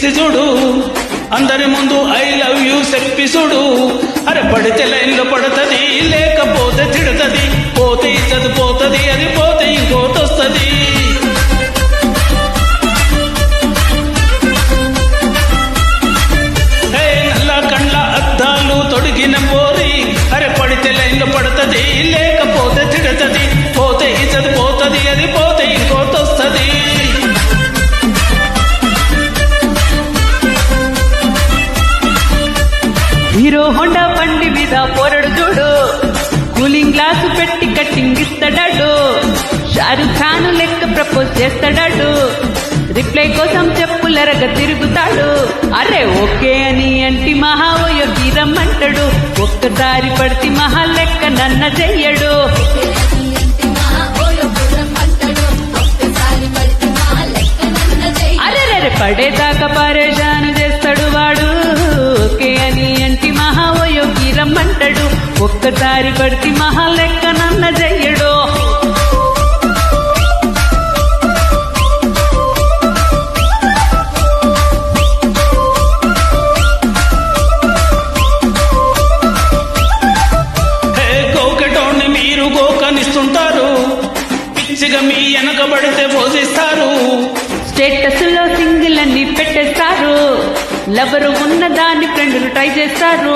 పిలిచి చూడు, అందరి ముందు ఐ లవ్ యూ చెప్పి చూడు. అరే పడితే లైన్లో పడుతుంది, లేకపోతే తిడుతుంది. పోతే ఇచ్చదు పోతుంది, అది పోతే ఇంకోటి వస్తుంది. నల్ల కండ్ల అద్దాలు తొడిగిన పోరి, అరే పడితే లైన్లో పడుతుంది, లేకపోతే తిడుతుంది. పోతే ఇచ్చదు పోతుంది, అది పోతే ఇంకోటి వస్తుంది. హీరో హోండా బండి మీద పోరడు చూడు, కూలింగ్ గ్లాసు పెట్టి కట్టింగ్ ఇస్తాడాడు. షారుఖ్ ఖాన్ లెక్క ప్రపోజ్ చేస్తాడాడు, రిప్లై కోసం చెప్పులెరగ తిరుగుతాడు. అరే ఓకే అని అంటి మహా ఓయోగి రమ్మంటాడు, ఒక్కసారి పడితే మహా లెక్క నన్న చెయ్యడు. అరే పడేదాకా పరేషాను చేస్తాడు వాడు, ఓకే అని అంటి మహా ఓయోగి రమ్మంటాడు, ఒక్కసారి పడితే మహా లెక్క నన్న చెయ్యడు. గోకటోని మీరు గోకనిస్తుంటారు, పిచ్చిగా మీ వెనకబడితే పోషిస్తారు. స్టేటస్ లో సింగిల్ అన్ని పెట్టేస్తారు, లవరు ఉన్న దాన్ని ఫ్రెండ్లు ట్రై చేస్తారు.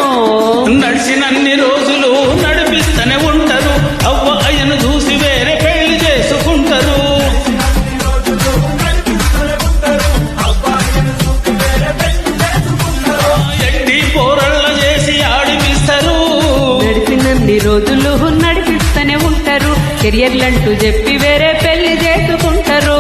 నడిచినన్ని రోజులు నడిపిస్తూనే ఉంటారు, అవ్వ అయ్యను చూసి వేరే పెళ్లి చేసుకుంటారు. ఎట్టి పోరళ్ళ చేసి ఆడిపిస్తారు, నడిపినన్ని రోజులు నడిపిస్తూనే ఉంటారు. కెరియర్లంటూ చెప్పి వేరే పెళ్లి చేసుకుంటారు.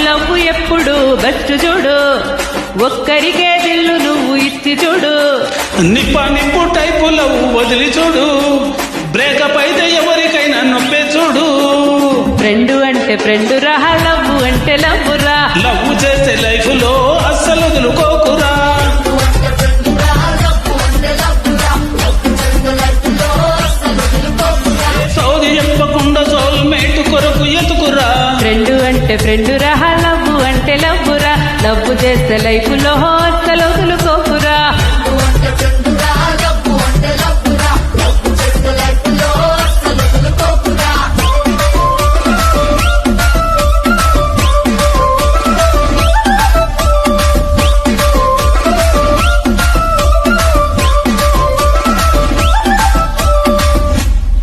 లవ్ ఎప్పుడు బెస్ట్ చూడు, ఒక్కరికే దిల్లు నువ్వు ఇచ్చి చూడు. నిప్పు టైపు లవ్ వదిలి చూడు, బ్రేకప్ అయితే ఎవరికైనా నొప్పే చూడు. ఫ్రెండ్ అంటే ఫ్రెండ్ రా, లవ్ అంటే లవ్ రా. లవ్ చేసే లైఫ్ లో అస్సలు వదులుకోకురా. సౌది చెప్పకుండా సోల్మేట్ కొరకు ఎతుకురా. ఫ్రెండ్ అంటే ఫ్రెండ్ రా, లవ్ అంటే లవ్ రా. లవ్ చేసే లైఫ్ లో